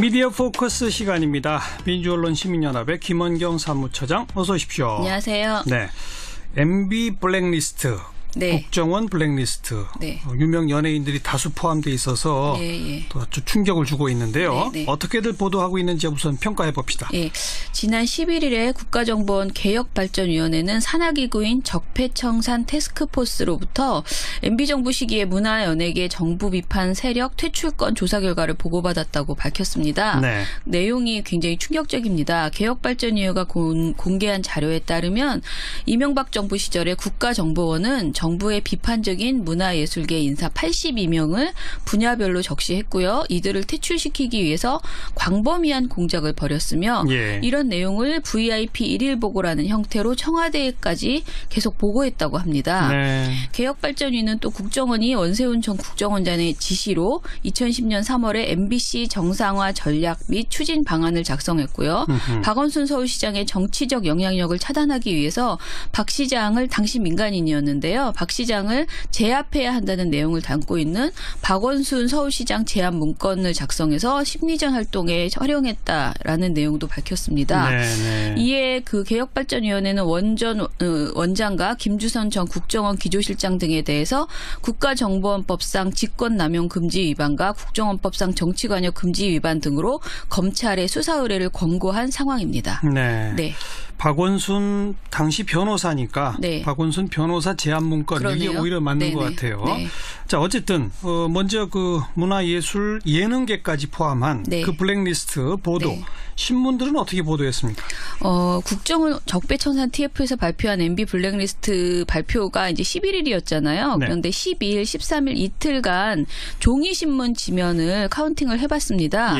미디어 포커스 시간입니다. 민주언론 시민연합의 김원경 사무처장 어서 오십시오. 안녕하세요. 네, MB 블랙리스트, 네. 국정원 블랙리스트, 네. 유명 연예인들이 다수 포함되어 있어서 또 아주 충격을 주고 있는데요. 네. 어떻게들 보도하고 있는지 우선 평가해 봅시다. 예, 지난 11일에 국가정보원 개혁발전위원회는 산하기구인 적폐청산 태스크포스로부터 MB정부 시기에 문화연예계 정부 비판 세력 퇴출권 조사 결과를 보고받았다고 밝혔습니다. 네. 내용이 굉장히 충격적입니다. 개혁발전위원회가 공개한 자료에 따르면 이명박 정부 시절에 국가정보원은 정부의 비판적인 문화예술계 인사 82명을 분야별로 적시했고요. 이들을 퇴출시키기 위해서 광범위한 공작을 벌였으며 이런 내용을 VIP 1일 보고라는 형태로 청와대에까지 계속 보고했다고 합니다. 네. 개혁발전위는 또 국정원이 원세훈 전 국정원장의 지시로 2010년 3월에 MBC 정상화 전략 및 추진 방안을 작성했고요. 박원순 서울시장의 정치적 영향력을 차단하기 위해서 박 시장을 당시 민간인이었는데요. 박 시장을 제압해야 한다는 내용을 담고 있는 박원순 서울시장 제압 문건을 작성해서 심리전 활동에 활용했다라는 내용도 밝혔습니다. 네. 이에 그 개혁발전위원회는 원장과 김주선 전 국정원 기조실장 등에 대해서 국가정보원법상 직권남용 금지 위반과 국정원법상 정치관여 금지 위반 등으로 검찰에 수사 의뢰를 권고한 상황입니다. 네. 박원순 당시 변호사니까 박원순 변호사 제안 문건 그러네요. 이게 오히려 맞는 것 같아요. 네. 자, 어쨌든 먼저 그 문화예술 예능계까지 포함한 그 블랙리스트 보도 신문들은 어떻게 보도했습니까? 국정원 적폐청산 TF에서 발표한 MB 블랙리스트 발표가 이제 11일이었잖아요. 그런데 12일, 13일 이틀간 종이신문 지면을 카운팅을 해봤습니다.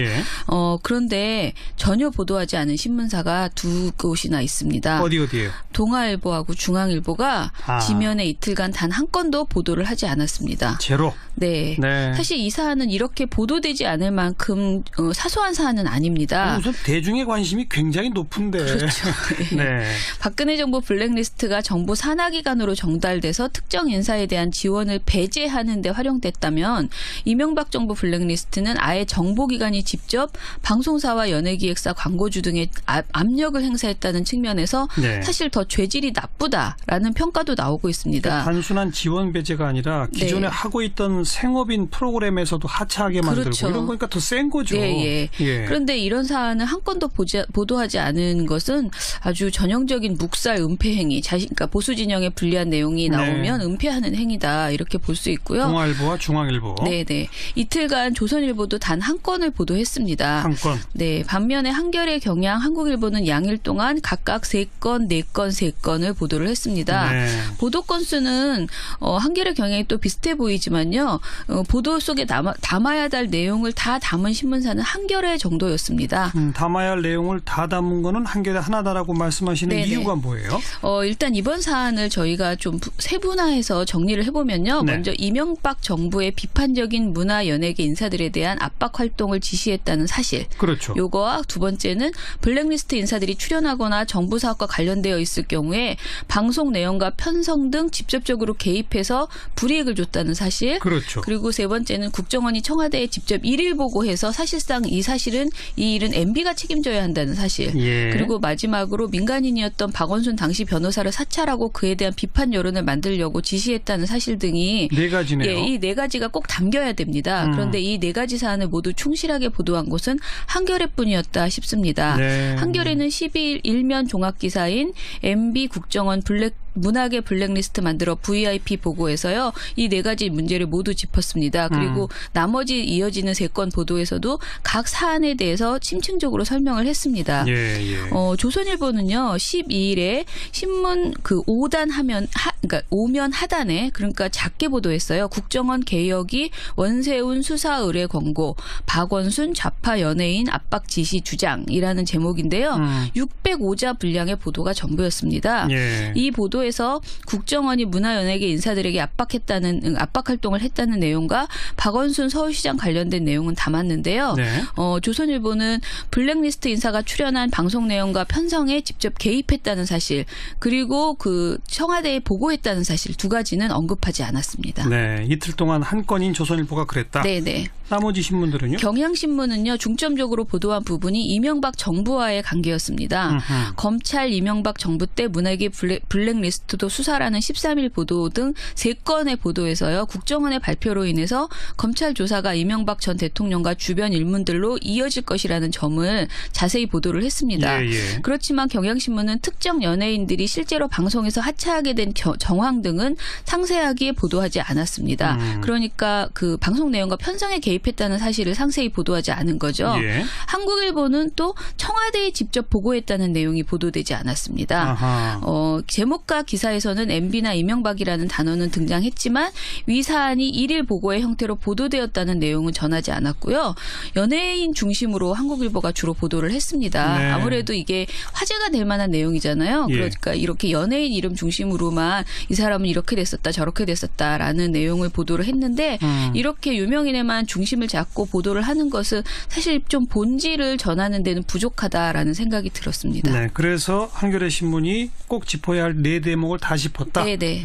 그런데 전혀 보도하지 않은 신문사가 두 곳이나 있습니다. 어디예요? 동아일보하고 중앙일보가 지면에 이틀간 단 한 건도 보도를 하지 않았습니다. 제로? 네. 사실 이 사안은 이렇게 보도되지 않을 만큼 사소한 사안은 아닙니다. 우선 대중의 관심이 굉장히 높은데. 그렇죠. 박근혜 정부 블랙리스트가 정부 산하기관으로 정달돼서 특정 인사에 대한 지원을 배제하는 데 활용됐다면 이명박 정부 블랙리스트는 아예 정보기관이 직접 방송사와 연예기획사, 광고주 등의 압력을 행사했다는 측면에서 사실 더 죄질이 나쁘다라는 평가도 나오고 있습니다. 그러니까 단순한 지원 배제가 아니라 기존에 하고 있던 생업인 프로그램에서도 하차하게 만들고 이런 거니까 더 센 거죠. 그런데 이런 사안을 한 건도 보도하지 않은 것은 아주 전형적인 묵살 은폐 행위, 그러니까 보수 진영에 불리한 내용이 나오면 은폐하는 행위다 이렇게 볼 수 있고요. 동아일보와 중앙일보. 이틀간 조선일보도 단 한 건을 보도했습니다. 한 건. 반면에 한겨레, 경향, 한국일보는 양일 동안 각각 3건, 4건, 3건을 보도를 했습니다. 보도 건수는 한겨레, 경향이 또 비슷해 보이지만요. 보도 속에 담아야 할 내용을 다 담은 신문사는 한겨레 정도였습니다. 담아야 할 내용을 다 담은 거는 한겨레 하나다라고 말씀하시는 이유가 뭐예요? 일단 이번 사안을 저희가 좀 세분화해서 정리를 해보면요. 먼저 이명박 정부의 비판적인 문화 연예계 인사들에 대한 압박 활동을 지시했다는 사실. 그렇죠. 요거와 두 번째는 블랙리스트 인사들이 출연하거나 정부 사업과 관련되어 있을 경우에 방송 내용과 편성 등 직접적으로 개입해서 불이익을 줬다는 사실. 그렇죠. 그리고 세 번째는 국정원이 청와대에 직접 일일 보고해서 사실상 이 일은 MB가 책임져야 한다는 사실. 그리고 마지막으로 민간인이었던 박원순 당시 변호사를 사찰하고 그에 대한 비판 여론을 만들려고 지시했다는 사실 등이 4가지네요. 이 4가지가 꼭 담겨야 됩니다. 그런데 이 4가지 사안을 모두 충실하게 보도한 곳은 한겨레뿐이었다 싶습니다. 한겨레는 12일 일면 종합기사인 MB 국정원 문학의 블랙리스트 만들어 VIP 보고에서요. 이 4가지 문제를 모두 짚었습니다. 그리고 나머지 이어지는 3건 보도에서도 각 사안에 대해서 심층적으로 설명을 했습니다. 조선일보는요. 12일에 신문 그 5단 그러니까 5면 하단에 그러니까 작게 보도했어요. 국정원 개혁이 원세훈 수사 의뢰 권고, 박원순 좌파 연예인 압박 지시 주장이라는 제목인데요. 605자 분량의 보도가 전부였습니다. 이 보도에서 국정원이 문화연예계 인사들에게 압박 활동을 했다는 내용과 박원순 서울시장 관련된 내용은 담았는데요. 조선일보는 블랙리스트 인사가 출연한 방송 내용과 편성에 직접 개입했다는 사실, 그리고 그 청와대에 보고했다는 보도했다는 사실 두 가지는 언급하지 않았습니다. 네, 이틀 동안 한 건인 조선일보가 그랬다. 네네. 나머지 신문들은요? 경향신문은요. 중점적으로 보도한 부분이 이명박 정부와의 관계였습니다. 검찰 이명박 정부 때 문화계 블랙리스트도 수사라는 13일 보도 등 3건의 보도에서요. 국정원의 발표로 인해서 검찰 조사가 이명박 전 대통령과 주변 일문들로 이어질 것이라는 점을 자세히 보도를 했습니다. 예. 그렇지만 경향신문은 특정 연예인들이 실제로 방송에서 하차하게 된 정황 등은 상세하게 보도하지 않았습니다. 그러니까 그 방송 내용과 편성에 개입했다는 사실을 상세히 보도하지 않은 거죠. 예. 한국일보는 또 청와대에 직접 보고했다는 내용이 보도되지 않았습니다. 제목과 기사에서는 MB나 이명박이라는 단어는 등장했지만 위 사안이 일일 보고의 형태로 보도되었다는 내용은 전하지 않았고요. 연예인 중심으로 한국일보가 주로 보도를 했습니다. 네. 아무래도 이게 화제가 될 만한 내용이잖아요. 예. 그러니까 이렇게 연예인 이름 중심으로만 이 사람은 이렇게 됐었다 저렇게 됐었다라는 내용을 보도를 했는데 이렇게 유명인에만 중심을 잡고 보도를 하는 것은 사실 좀 본질을 전하는 데는 부족하다라는 생각이 들었습니다. 네, 그래서 한겨레 신문이 꼭 짚어야 할 4대목을 다 짚었다. 네네.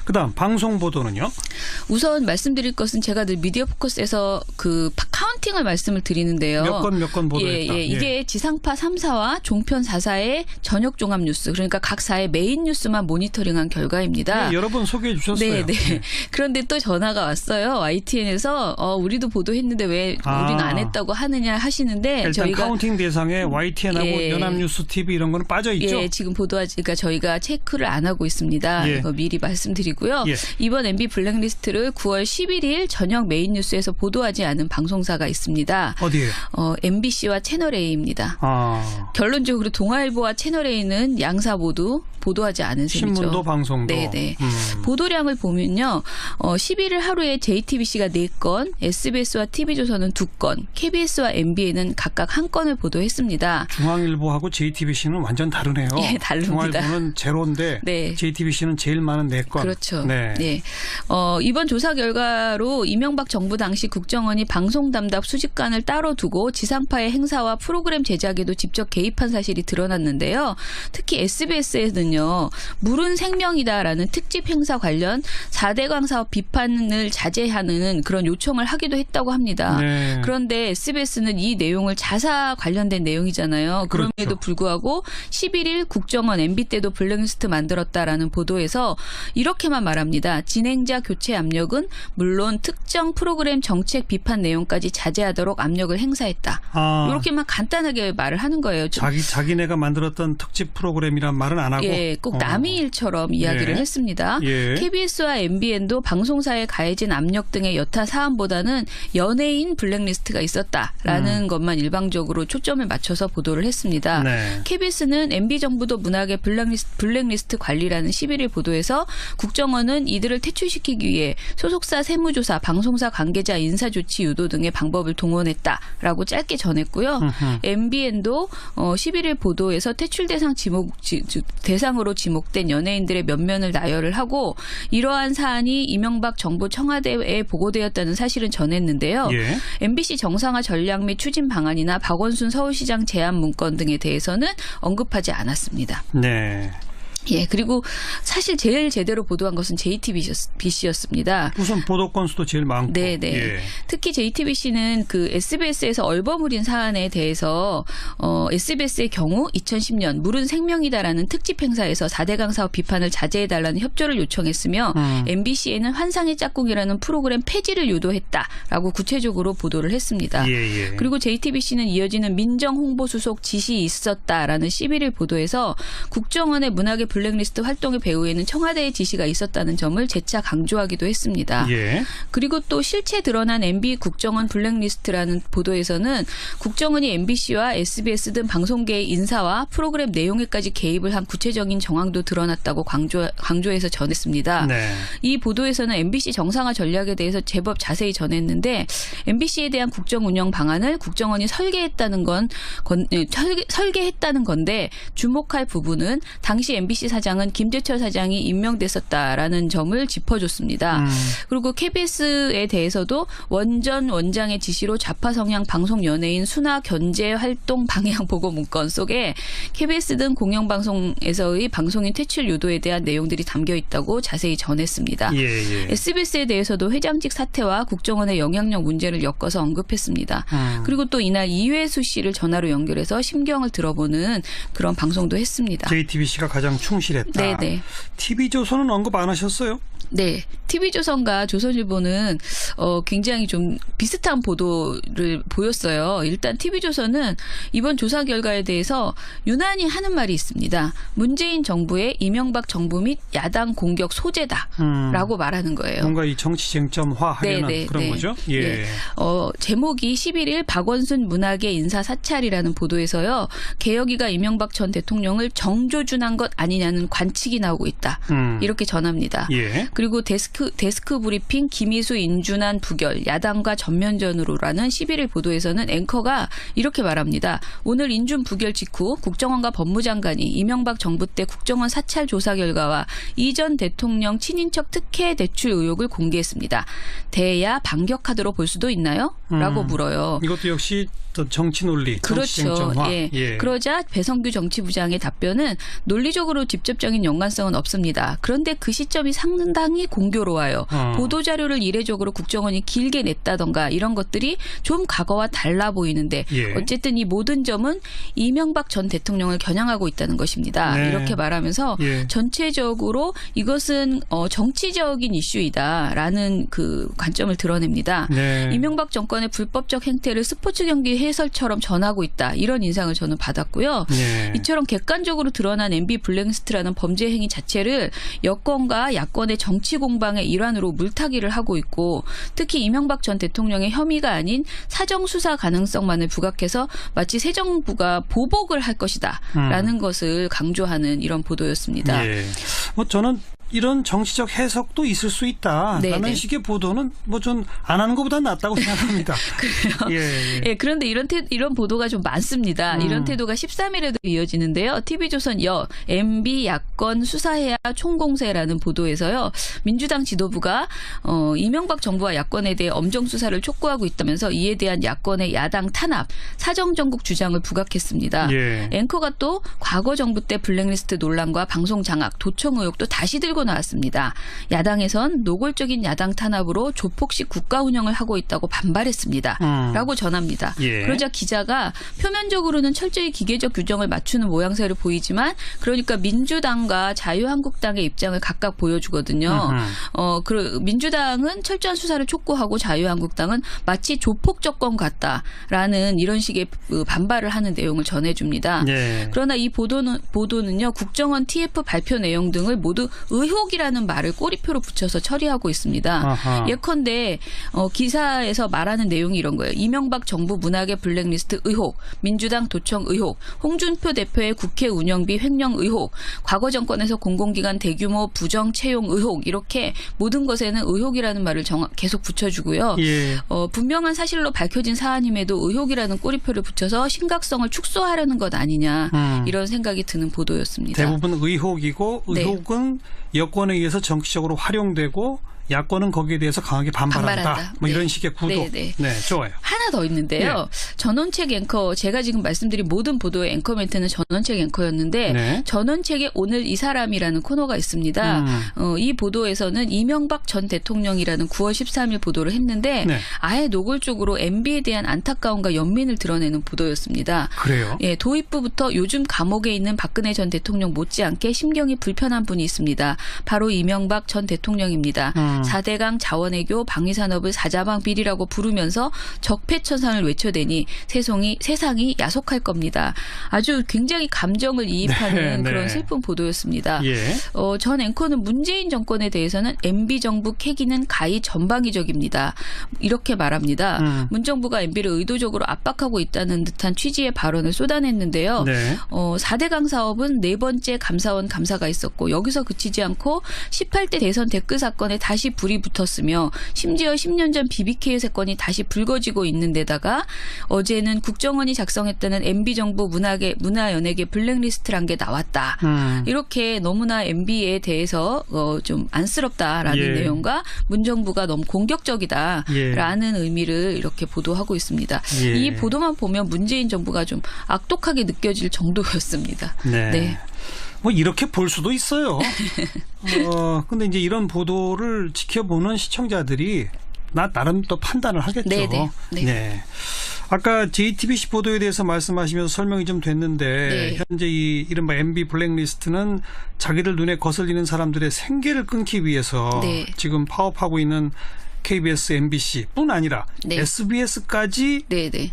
그다음 방송 보도는요? 우선 말씀드릴 것은 제가 늘 미디어 포커스에서 그 카운팅을 말씀을 드리는데요. 몇 건 보도했다. 예. 이게 지상파 3사와 종편 4사의 저녁 종합 뉴스, 그러니까 각 사의 메인 뉴스만 모니터링한 결과입니다. 네, 여러 번 소개해 주셨어요. 네. 그런데 또 전화가 왔어요. YTN에서 우리도 보도했는데 왜 우리는 안 했다고 하느냐 하시는데 일단 저희가 카운팅 대상에 YTN하고 연합뉴스 TV 이런 거는 빠져 있죠. 예, 지금 그러니까 저희가 체크를 안 하고 있습니다. 예. 이거 미리 말씀드리고요. 예. 이번 MB 블랙리스트를 9월 11일 저녁 메인 뉴스에서 보도하지 않은 방송사가 있습니다. 어디예요? MBC와 채널A입니다. 결론적으로 동아일보와 채널A는 양사 모두 보도하지 않은 셈이죠. 신문도 방송도. 네네. 보도량을 보면요. 11일 하루에 JTBC가 4건, SBS와 TV조선은 2건, KBS와 MBN은 각각 1건을 보도했습니다. 중앙일보하고 JTBC는 완전 다르네요. 예, 다릅니다. 중앙일보는 제로인데 네. JTBC는 제일 많은 4건. 그렇죠. 네. 네. 이번 조사 결과로 이명박 정부 당시 국정원이 방송 담당 수집관을 따로 두고 지상파의 행사와 프로그램 제작에도 직접 개입한 사실이 드러났는데요. 특히 SBS에는요. 물은 생명이다라는 특집 행사 관련 4대강 사업 비판을 자제하는 그런 요청을 하기도 했다고 합니다. 네. 그런데 SBS는 이 내용을 자사 관련된 내용이잖아요. 그럼에도 그렇죠. 불구하고 11일 국정원 MB 때도 블랙리스트 만들었다라는 보도에서 이렇게만 말합니다. 진행자 교체 압력은 물론 특정 프로그램 정책 비판 내용까지 자제하도록 압력을 행사했다. 이렇게만 간단하게 말을 하는 거예요. 자기네가 만들었던 특집 프로그램이란 말은 안 하고. 예, 꼭 남의 일처럼 이야기를 했습니다. 예. KBS와 MBN도 방송사에 가해진 압력 등의 여타 사안보다는 연예인 블랙리스트가 있었다라는 것만 일방적으로 초점을 맞춰서 보도를 했습니다. 네. KBS는 MB정부도 문학의 블랙리스트 관리라는 11일 보도에서 국정원은 이들을 퇴출시키기 위해 소속사 세무조사, 방송사 관계자 인사조치 유도 등의 방법을 동원했다라고 짧게 전했고요. MBN도 11일 보도에서 퇴출 대상으로 지목된 연예인들의 면면을 나열을 하고 이러한 사안이 이명박 정부 청와대에 보고되었다는 사실은 전했는데요. 예. MBC 정상화 전략 및 추진 방안이나 박원순 서울시장 제안 문건 등에 대해서는 언급하지 않았습니다. 네. 예, 그리고 사실 제일 제대로 보도한 것은 JTBC였습니다. 우선 보도 건수도 제일 많고. 네네. 예. 특히 JTBC는 그 SBS에서 얼버무린 사안에 대해서 SBS의 경우 2010년 물은 생명이다라는 특집 행사에서 4대강 사업 비판을 자제해달라는 협조를 요청했으며 MBC에는 환상의 짝꿍이라는 프로그램 폐지를 유도했다라고 구체적으로 보도를 했습니다. 예. 그리고 JTBC는 이어지는 민정홍보수석 지시 있었다라는 11일 보도에서 국정원의 문학의 블랙리스트 활동의 배후에는 청와대의 지시가 있었다는 점을 재차 강조하기도 했습니다. 예. 그리고 또 실체 드러난 MB 국정원 블랙리스트라는 보도에서는 국정원이 MBC와 SBS 등 방송계의 인사와 프로그램 내용에까지 개입을 한 구체적인 정황도 드러났다고 강조해서 전했습니다. 네. 이 보도에서는 MBC 정상화 전략에 대해서 제법 자세히 전했는데 MBC에 대한 국정 운영 방안을 국정원이 설계했다는 건데 주목할 부분은 당시 MBC MBC 사장은 김재철 사장이 임명됐었다라는 점을 짚어줬습니다. 그리고 KBS에 대해서도 원장의 지시로 좌파 성향 방송 연예인 순화 견제 활동 방향 보고 문건 속에 KBS 등 공영방송에서의 방송인 퇴출 유도에 대한 내용들이 담겨 있다고 자세히 전했습니다. SBS에 대해서도 회장직 사퇴와 국정원의 영향력 문제를 엮어서 언급했습니다. 그리고 또 이날 이회수 씨를 전화로 연결해서 심경을 들어보는 그런 방송도 했습니다. JTBC가 가장 충실했다. 네네. TV조선은 언급 안 하셨어요? 네. TV조선과 조선일보는 굉장히 좀 비슷한 보도를 보였어요. 일단 TV조선은 이번 조사 결과에 대해서 유난히 하는 말이 있습니다. 문재인 정부의 이명박 정부 및 야당 공격 소재다라고 말하는 거예요. 뭔가 이 정치 쟁점화 하려는 그런 거죠? 예. 네. 제목이 11일 박원순 문학의 인사 사찰이라는 보도에서요. 개혁위가 이명박 전 대통령을 정조준한 것 아니냐는 관측이 나오고 있다. 이렇게 전합니다. 예. 그리고 데스크 브리핑 김희수 인준안 부결 야당과 전면전으로라는 11일 보도에서는 앵커가 이렇게 말합니다. 오늘 인준 부결 직후 국정원과 법무장관이 이명박 정부 때 국정원 사찰 조사 결과와 이전 대통령 친인척 특혜 대출 의혹을 공개했습니다. 대야 반격하도록 볼 수도 있나요? 라고 물어요. 이것도 역시 또 정치 논리, 정치 그렇죠. 쟁점화. 예. 그러자 배성규 정치부장의 답변은 논리적으로 직접적인 연관성은 없습니다. 그런데 그 시점이 상당히 공교로워요. 보도자료를 이례적으로 국정원이 길게 냈다던가 이런 것들이 좀 과거와 달라 보이는데 어쨌든 이 모든 점은 이명박 전 대통령을 겨냥하고 있다는 것입니다. 네. 이렇게 말하면서 전체적으로 이것은 정치적인 이슈이다라는 그 관점을 드러냅니다. 네. 이명박 정권의 불법적 행태를 스포츠 경기 해설처럼 전하고 있다. 이런 인상을 저는 받았고요. 이처럼 객관적으로 드러난 MB 블랙리스트라는 범죄 행위 자체를 여권과 야권의 정치 공방의 일환으로 물타기를 하고 있고 특히 이명박 전 대통령의 혐의가 아닌 사정 수사 가능성만을 부각해서 마치 새 정부가 보복을 할 것이다라는 것을 강조하는 이런 보도였습니다. 뭐 저는 이런 정치적 해석도 있을 수 있다라는 네네. 식의 보도는 뭐 좀 안 하는 것보다 낫다고 생각합니다. 그래요. 예, 그런데 이런 보도가 좀 많습니다. 이런 태도가 13일에도 이어지는데요. TV조선 MB 야권 수사해야 총공세라는 보도에서요. 민주당 지도부가 이명박 정부와 야권에 대해 엄정 수사를 촉구하고 있다면서 이에 대한 야권의 야당 탄압, 사정정국 주장을 부각했습니다. 앵커가 또 과거 정부 때 블랙리스트 논란과 방송 장악, 도청 의혹도 다시 들고 나왔습니다. 야당에선 노골적인 야당 탄압으로 조폭식 국가 운영을 하고 있다고 반발했습니다. 라고 전합니다. 그러자 기자가 표면적으로는 철저히 기계적 규정을 맞추는 모양새를 보이지만 그러니까 민주당과 자유한국당의 입장을 각각 보여주거든요. 민주당은 철저한 수사를 촉구하고 자유한국당은 마치 조폭 정권 같다라는 이런 식의 반발을 하는 내용을 전해줍니다. 그러나 이 보도는요. 국정원 TF 발표 내용 등을 모두 의혹이라는 말을 꼬리표로 붙여서 처리하고 있습니다. 예컨대 기사에서 말하는 내용이 이런 거예요. 이명박 정부 문학의 블랙리스트 의혹, 민주당 도청 의혹, 홍준표 대표의 국회 운영비 횡령 의혹, 과거 정권에서 공공기관 대규모 부정 채용 의혹 이렇게 모든 것에는 의혹이라는 말을 계속 붙여주고요. 분명한 사실로 밝혀진 사안임에도 의혹이라는 꼬리표를 붙여서 심각성을 축소하려는 것 아니냐 이런 생각이 드는 보도였습니다. 대부분 의혹이고 의혹은 여권에 의해서 정치적으로 활용되고 야권은 거기에 대해서 강하게 반발한다. 뭐 이런 식의 구도. 네, 좋아요. 하나 더 있는데요. 전원책 앵커, 제가 지금 말씀드린 모든 보도의 앵커 멘트는 전원책 앵커였는데 전원책에 오늘 이 사람이라는 코너가 있습니다. 이 보도에서는 이명박 전 대통령이라는 9월 13일 보도를 했는데 아예 노골적으로 MB에 대한 안타까움과 연민을 드러내는 보도였습니다. 그래요? 도입부부터 요즘 감옥에 있는 박근혜 전 대통령 못지않게 심경이 불편한 분이 있습니다. 바로 이명박 전 대통령입니다. 4대강 자원외교 방위산업을 사자방 비리라고 부르면서 적폐천상을 외쳐대니 세상이 야속할 겁니다. 아주 굉장히 감정을 이입하는 그런 슬픈 보도였습니다. 전 앵커는 문재인 정권에 대해서는 MB 정부 캐기는 가히 전방위적입니다. 이렇게 말합니다. 문 정부가 MB를 의도적으로 압박하고 있다는 듯한 취지의 발언을 쏟아냈는데요. 4대강 사업은 4번째 감사원 감사가 있었고 여기서 그치지 않고 18대 대선 댓글 사건에 다시 다시 불이 붙었으며 심지어 10년 전 BBK 사건이 다시 불거지고 있는 데다가 어제는 국정원이 작성했다는 MB정부 문화연예계 블랙리스트란 게 나왔다. 이렇게 너무나 MB에 대해서 좀 안쓰럽다라는 내용과 문정부가 너무 공격적이다라는 의미를 이렇게 보도하고 있습니다. 이 보도만 보면 문재인 정부가 좀 악독하게 느껴질 정도였습니다. 네. 뭐 이렇게 볼 수도 있어요. 근데 이제 이런 보도를 지켜보는 시청자들이 나름 또 판단을 하겠죠. 네. 아까 JTBC 보도에 대해서 말씀하시면서 설명이 좀 됐는데 현재 이 이른바 MB 블랙리스트는 자기들 눈에 거슬리는 사람들의 생계를 끊기 위해서 지금 파업하고 있는 KBS, MBC뿐 아니라 SBS까지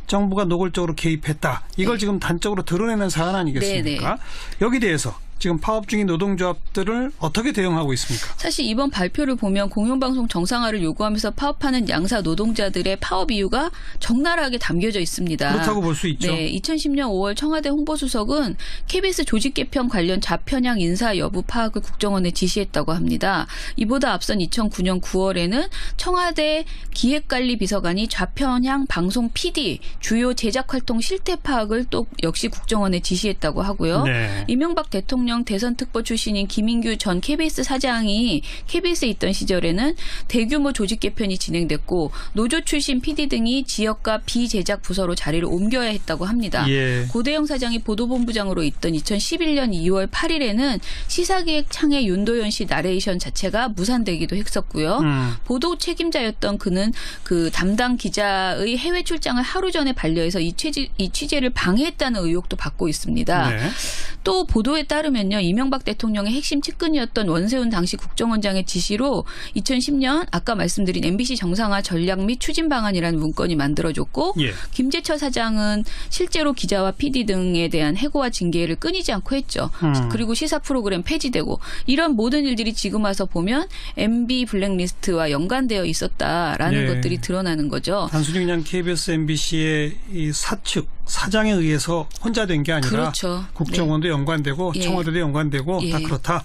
정부가 노골적으로 개입했다. 이걸 지금 단적으로 드러내는 사안 아니겠습니까? 여기 대해서 지금 파업 중인 노동조합들을 어떻게 대응하고 있습니까? 사실 이번 발표를 보면 공영방송 정상화를 요구하면서 파업하는 양사 노동자들의 파업 이유가 적나라하게 담겨져 있습니다. 그렇다고 볼 수 있죠. 2010년 5월 청와대 홍보수석은 KBS 조직 개편 관련 좌편향 인사 여부 파악을 국정원에 지시했다고 합니다. 이보다 앞선 2009년 9월에는 청와대 기획관리비서관이 좌편향 방송 PD 주요 제작활동 실태 파악을 또 역시 국정원에 지시했다고 하고요. 이명박 대통령 대선 특보 출신인 김인규 전 KBS 사장이 KBS에 있던 시절에는 대규모 조직 개편이 진행됐고 노조 출신 PD 등이 지역과 비제작 부서로 자리를 옮겨야 했다고 합니다. 고대영 사장이 보도본부장으로 있던 2011년 2월 8일에는 시사기획 창의 윤도현 씨 나레이션 자체가 무산되기도 했었고요. 보도 책임자였던 그는 그 담당 기자의 해외 출장을 하루 전에 반려해서 이 취재를 방해했다는 의혹도 받고 있습니다. 또 보도에 따르면요. 이명박 대통령의 핵심 측근이었던 원세훈 당시 국정원장의 지시로 2010년 아까 말씀드린 MBC 정상화 전략 및 추진 방안이라는 문건이 만들어졌고 김재철 사장은 실제로 기자와 PD 등에 대한 해고와 징계를 끊이지 않고 했죠. 그리고 시사 프로그램 폐지되고 이런 모든 일들이 지금 와서 보면 MB 블랙리스트와 연관되어 있었다라는 것들이 드러나는 거죠. 단순히 그냥 KBS, MBC의 이 사장에 의해서 혼자 된 게 아니라 국정원도 연관되고 청와대도 연관되고 다 그렇다.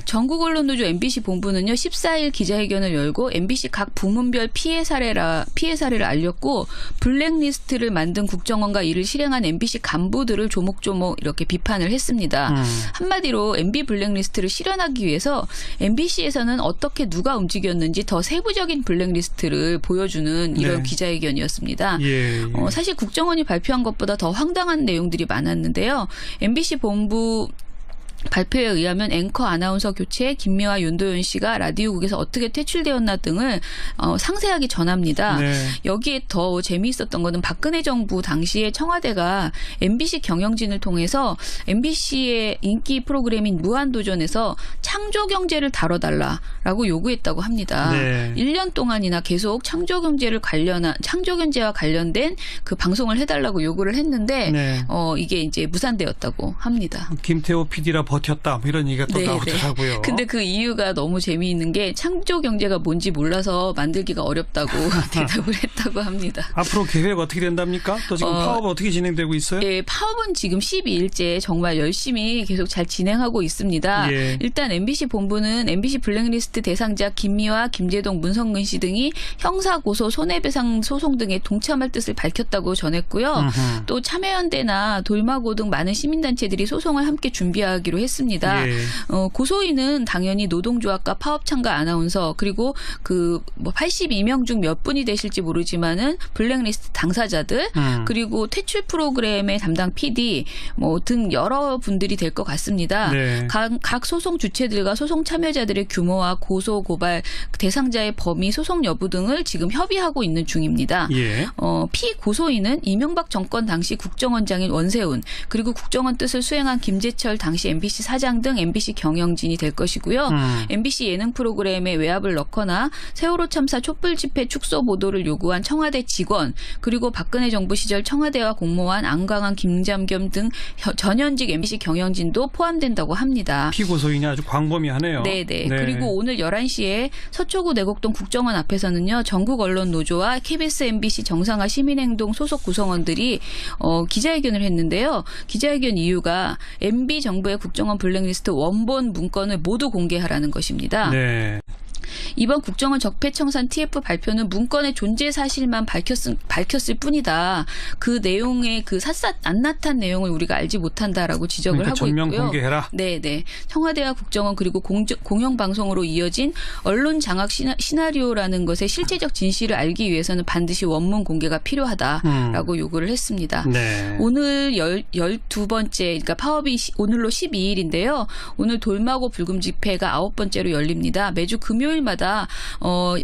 전국 언론노조 MBC 본부는요 14일 기자회견을 열고 MBC 각 부문별 피해 사례를 알렸고 블랙리스트를 만든 국정원과 이를 실행한 MBC 간부들을 조목조목 이렇게 비판을 했습니다. 한마디로 MB 블랙리스트를 실현하기 위해서 MBC에서는 어떻게 누가 움직였는지 더 세부적인 블랙리스트를 보여주는 이런 기자회견이었습니다. 사실 국정원이 발표한 것보다 더 황당한 내용들이 많았는데요. MBC 본부 발표에 의하면 앵커 아나운서 교체, 김미화, 윤도현 씨가 라디오국에서 어떻게 퇴출되었나 등을 상세하게 전합니다. 여기에 더 재미있었던 거는 박근혜 정부 당시에 청와대가 MBC 경영진을 통해서 MBC의 인기 프로그램인 무한도전에서 창조경제를 다뤄달라라고 요구했다고 합니다. 1년 동안이나 계속 창조경제와 관련된 그 방송을 해달라고 요구를 했는데 이게 이제 무산되었다고 합니다. 김태호 PD라 버텼다 뭐 이런 얘기가 또 나오더라고요. 근데 그 이유가 너무 재미있는 게 창조 경제가 뭔지 몰라서 만들기가 어렵다고 대답을 했다고 합니다. 앞으로 계획 어떻게 된답니까? 또 지금 파업은 어떻게 진행되고 있어요? 파업은 지금 12일째 정말 열심히 계속 잘 진행하고 있습니다. 일단 MBC 본부는 MBC 블랙리스트 대상자 김미화, 김재동, 문성근 씨 등이 형사고소, 손해배상 소송 등에 동참할 뜻을 밝혔다고 전했고요. 또 참여연대나 돌마고 등 많은 시민단체들이 소송을 함께 준비하기로 했습니다. 고소인은 당연히 노동조합과 파업창가 아나운서 그리고 그 뭐 82명 중 몇 분이 되실지 모르지만은 블랙리스트 당사자들 그리고 퇴출 프로그램의 담당 PD 뭐 등 여러 분들이 될 것 같습니다. 각 소송 주체들과 소송 참여자들의 규모와 고소 고발 대상자의 범위 소송 여부 등을 지금 협의하고 있는 중입니다. 피고소인은 이명박 정권 당시 국정원장인 원세훈 그리고 국정원 뜻을 수행한 김재철 당시 MBC 사장 등 MBC 경영진이 될 것이고요. MBC 예능 프로그램에 외압을 넣거나 세월호 참사 촛불 집회 축소 보도를 요구한 청와대 직원 그리고 박근혜 정부 시절 청와대와 공모한 안광한 김장겸 등 전현직 MBC 경영진도 포함된다고 합니다. 피고소인이 아주 광범위하네요. 그리고 오늘 11시에 서초구 내곡동 국정원 앞에서는요. 전국 언론 노조와 KBS, MBC 정상화 시민행동 소속 구성원들이 기자회견을 했는데요. 기자회견 이유가 MB 정부의 국정원 블랙리스트 원본 문건을 모두 공개하라는 것입니다. 이번 국정원 적폐청산 TF 발표는 문건의 존재 사실만 밝혔을 뿐이다. 그 내용의 그 샅샅 안 나탄 내용을 우리가 알지 못한다라고 지적을 그러니까 하고 전면 있고요. 공개해라. 네. 청와대와 국정원 그리고 공영방송으로 이어진 언론 장악 시나리오라는 것의 실체적 진실을 알기 위해서는 반드시 원문 공개가 필요하다라고 요구를 했습니다. 네. 오늘 12번째, 그러니까 파업이 오늘로 12일인데요. 오늘 돌마고 불금 집회가 9번째로 열립니다. 매주 금요일마다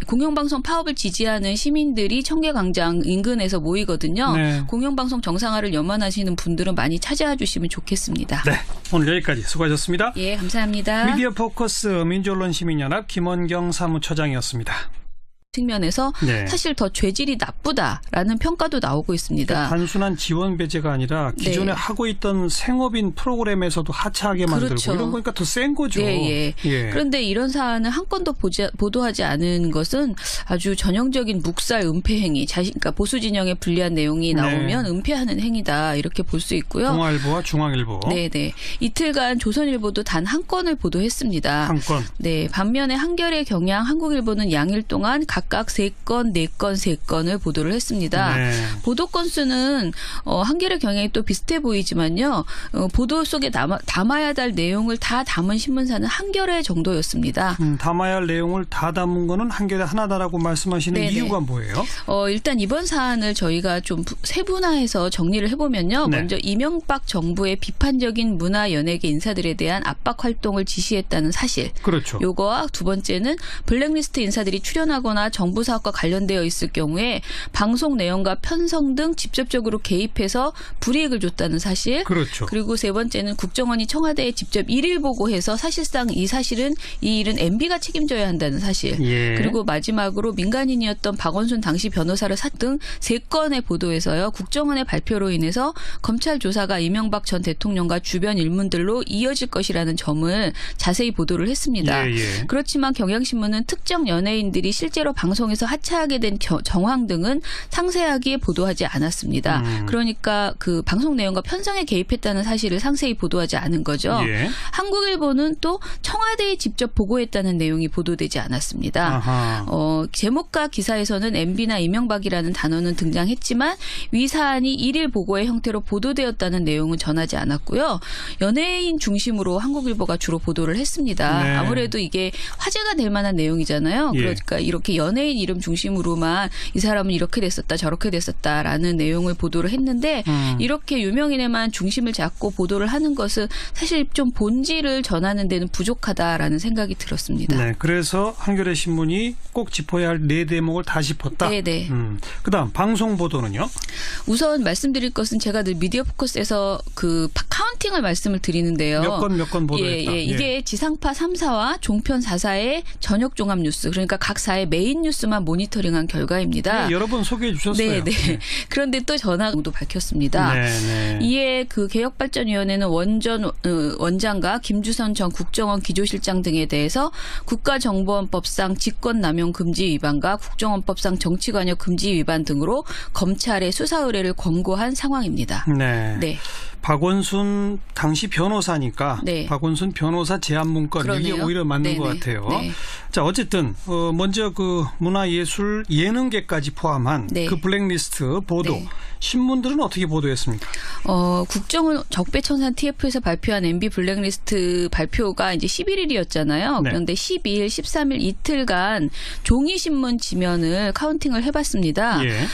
공영방송 파업을 지지하는 시민들이 청계광장 인근에서 모이거든요. 네. 공영방송 정상화를 염원하시는 분들은 많이 찾아와 주시면 좋겠습니다. 네, 오늘 여기까지 수고하셨습니다. 예, 감사합니다. 미디어 포커스 민주언론시민연합 김원경 사무처장이었습니다. 측면에서 네. 사실 더 죄질이 나쁘다라는 평가도 나오고 있습니다. 그러니까 단순한 지원 배제가 아니라 기존에 네. 하고 있던 생업인 프로그램에서도 하차하게 만들고 그렇죠. 이런 거니까 더 센 거죠. 예. 그런데 이런 사안을 한 건도 보도하지 않은 것은 아주 전형적인 묵살 은폐 행위, 그러니까 보수 진영에 불리한 내용이 나오면 네. 은폐하는 행위다 이렇게 볼 수 있고요. 동아일보와 중앙일보. 네. 이틀간 조선일보도 단 한 건을 보도했습니다. 한 건. 네. 반면에 한겨레, 경향, 한국일보는 양일 동안 각각 3건, 4건, 3건을 보도를 했습니다. 네. 보도 건수는 한겨레, 경향이 또 비슷해 보이지만요. 보도 속에 담아야 할 내용을 다 담은 신문사는 한겨레 정도였습니다. 담아야 할 내용을 다 담은 거는 한겨레 하나다라고 말씀하시는 네네. 이유가 뭐예요? 일단 이번 사안을 저희가 좀 세분화해서 정리를 해보면요. 네. 먼저 이명박 정부의 비판적인 문화 연예계 인사들에 대한 압박 활동을 지시했다는 사실. 그렇죠. 요거와 두 번째는 블랙리스트 인사들이 출연하거나 정부 사업과 관련되어 있을 경우에 방송 내용과 편성 등 직접적으로 개입해서 불이익을 줬다는 사실. 그렇죠. 그리고 세 번째는 국정원이 청와대에 직접 일일 보고해서 사실상 이 일은 MB가 책임져야 한다는 사실. 예. 그리고 마지막으로 민간인이었던 박원순 당시 변호사를 등 3건의 보도에서요. 국정원의 발표로 인해서 검찰 조사가 이명박 전 대통령과 주변 일문들로 이어질 것이라는 점을 자세히 보도를 했습니다. 예. 그렇지만 경향신문은 특정 연예인들이 실제로 방송에서 하차하게 된 정황 등은 상세하게 보도하지 않았습니다. 그러니까 그 방송 내용과 편성에 개입했다는 사실을 상세히 보도하지 않은 거죠. 예. 한국일보는 또 청와대에 직접 보고했다는 내용이 보도되지 않았습니다. 제목과 기사에서는 MB나 이명박이라는 단어는 등장했지만 위 사안이 일일 보고의 형태로 보도되었다는 내용은 전하지 않았고요. 연예인 중심으로 한국일보가 주로 보도를 했습니다. 네. 아무래도 이게 화제가 될 만한 내용이잖아요. 예. 그러니까 이렇게 연예인 이름 중심으로만 이 사람은 이렇게 됐었다 저렇게 됐었다라는 내용을 보도를 했는데 이렇게 유명인에만 중심을 잡고 보도를 하는 것은 사실 좀 본질을 전하는 데는 부족하다라는 생각이 들었습니다. 네, 그래서 한겨레 신문이 꼭 짚어야 할 4대목을 다 짚었다. 네네. 그다음 방송 보도는요? 우선 말씀드릴 것은 제가 늘 미디어 포커스에서 그 카운팅을 말씀을 드리는데요. 몇 건 보도했다. 이게 지상파 3사와 종편 4사의 저녁 종합 뉴스, 그러니까 각 사의 메인 뉴스만 모니터링한 결과입니다. 여러 번 소개해 주셨어요. 네. 그런데 또 전화도 밝혔습니다. 네. 이에 그 개혁발전위원회는 원장과 김주선 전 국정원 기조실장 등에 대해서 국가정보원법상 직권남용 금지 위반과 국정원법상 정치관여 금지 위반 등으로 검찰에 수사 의뢰를 권고한 상황입니다. 네. 박원순 당시 변호사니까 네. 박원순 변호사 제안 문건 그러네요. 이게 오히려 맞는 네네. 것 같아요. 네. 자, 어쨌든 먼저 그 문화예술 예능계까지 포함한 네. 그 블랙리스트 보도 네. 신문들은 어떻게 보도했습니까? 국정원 적폐청산 TF에서 발표한 MB 블랙리스트 발표가 이제 11일이었잖아요. 네. 그런데 12일, 13일 이틀간 종이신문 지면을 카운팅을 해봤습니다. 예.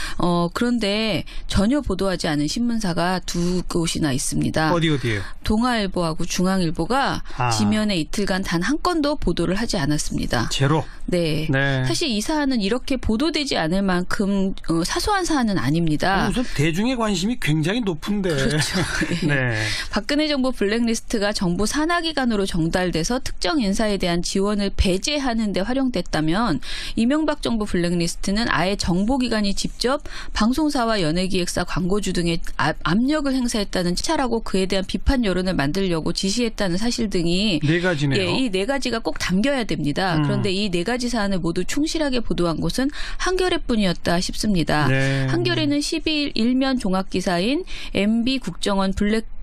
그런데 전혀 보도하지 않은 신문사가 2곳이나 있습니다. 어디에요? 동아일보하고 중앙일보가 지면에 이틀간 단 한 건도 보도를 하지 않았습니다. 제로. 네. 사실 이 사안은 이렇게 보도되지 않을 만큼 사소한 사안은 아닙니다. 우선 대중의 관심이 굉장히 높은데. 그렇죠. 네. 박근혜 정부 블랙리스트가 정부 산하기관으로 정달돼서 특정 인사에 대한 지원을 배제하는 데 활용됐다면 이명박 정부 블랙리스트는 아예 정보기관이 직접 방송사와 연예기획사, 광고주 등의 압력을 행사했다는 차라고 그에 대한 비판 여론을 만들려고 지시했다는 사실 등이 네 가지네요. 이 네 가지가 꼭 담겨야 됩니다. 그런데 이 네 가지 사안을 모두 충실하게 보도한 곳은 한겨레뿐이었다 싶습니다. 네. 한겨레는 12일 일면 종합기사인 MB 국정원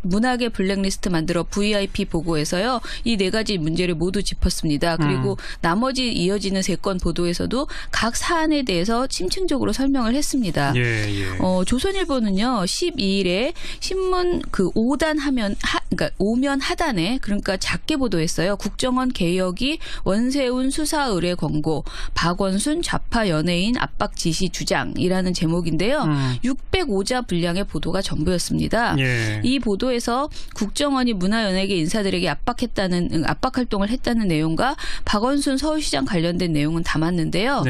문학의 블랙리스트 만들어 VIP 보고에서요. 이 네 가지 문제를 모두 짚었습니다. 그리고 나머지 이어지는 3건 보도에서도 각 사안에 대해서 심층적으로 설명을 했습니다. 조선일보는요. 12일에 신문 그 5단 그러니까 5면 하단에 그러니까 작게 보도했어요. 국정원 개혁이 원세훈 수사 의뢰 권고, 박원순 좌파 연예인 압박 지시 주장이라는 제목인데요. 605자 분량의 보도가 전부였습니다. 이 보도에서 국정원이 문화연예계 인사들에게 압박 활동을 했다는 내용과 박원순 서울시장 관련된 내용은 담았는데요.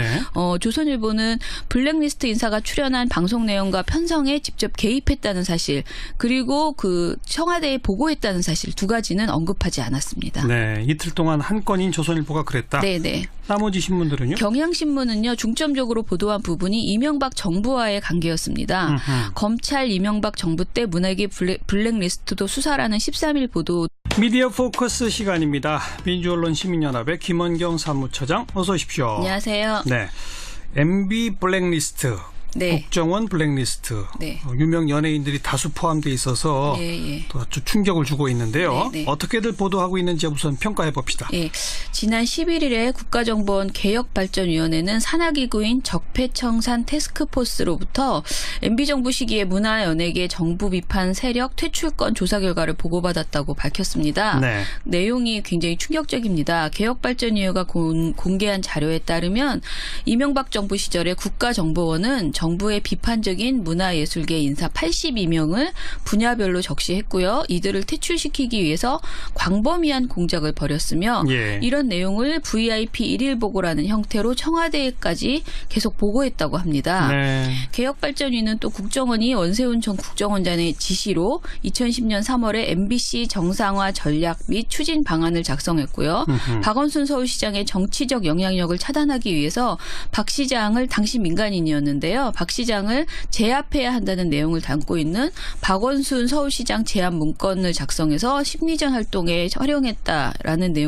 조선일보는 블랙리스트 인사가 출연한 방송 내용과 편성에 직접 개입했다는 사실, 그리고 그 청와대에 보고했다는 사실 2가지는 언급하지 않았습니다. 네, 이틀 동안 한 건인 조선일보가 그랬다. 네네. 나머지 신문들은요? 경향신문은요. 중점적으로 보도한 부분이 이명박 정부와의 관계였습니다. 검찰 이명박 정부 때 문학의 블랙리스트도 수사라는 13일 보도. 미디어 포커스 시간입니다. 민주언론 시민연합의 김원경 사무처장 어서 오십시오. 안녕하세요. 네, MB 블랙리스트. 네. 국정원 블랙리스트. 유명 연예인들이 다수 포함되어 있어서 또 아주 충격을 주고 있는데요. 어떻게들 보도하고 있는지 우선 평가해 봅시다. 지난 11일에 국가정보원 개혁발전위원회는 산하기구인 적폐청산 태스크포스로부터 MB정부 시기에 문화연예계 정부 비판 세력 퇴출권 조사 결과를 보고받았다고 밝혔습니다. 내용이 굉장히 충격적입니다. 개혁발전위원회가 공개한 자료에 따르면 이명박 정부 시절에 국가정보원은 정부의 비판적인 문화예술계 인사 82명을 분야별로 적시했고요. 이들을 퇴출시키기 위해서 광범위한 공작을 벌였으며 이런 내용을 VIP 1일 보고라는 형태로 청와대에까지 계속 보고했다고 합니다. 개혁발전위는 또 국정원이 원세훈 전 국정원장의 지시로 2010년 3월에 MBC 정상화 전략 및 추진 방안을 작성했고요. 박원순 서울시장의 정치적 영향력을 차단하기 위해서 박 시장을 당시 민간인이었는데요. 박 시장을 제압해야 한다는 내용을 담고 있는 박원순 서울시장 제압 문건을 작성해서 심리전 활동에 활용했다라는 내용.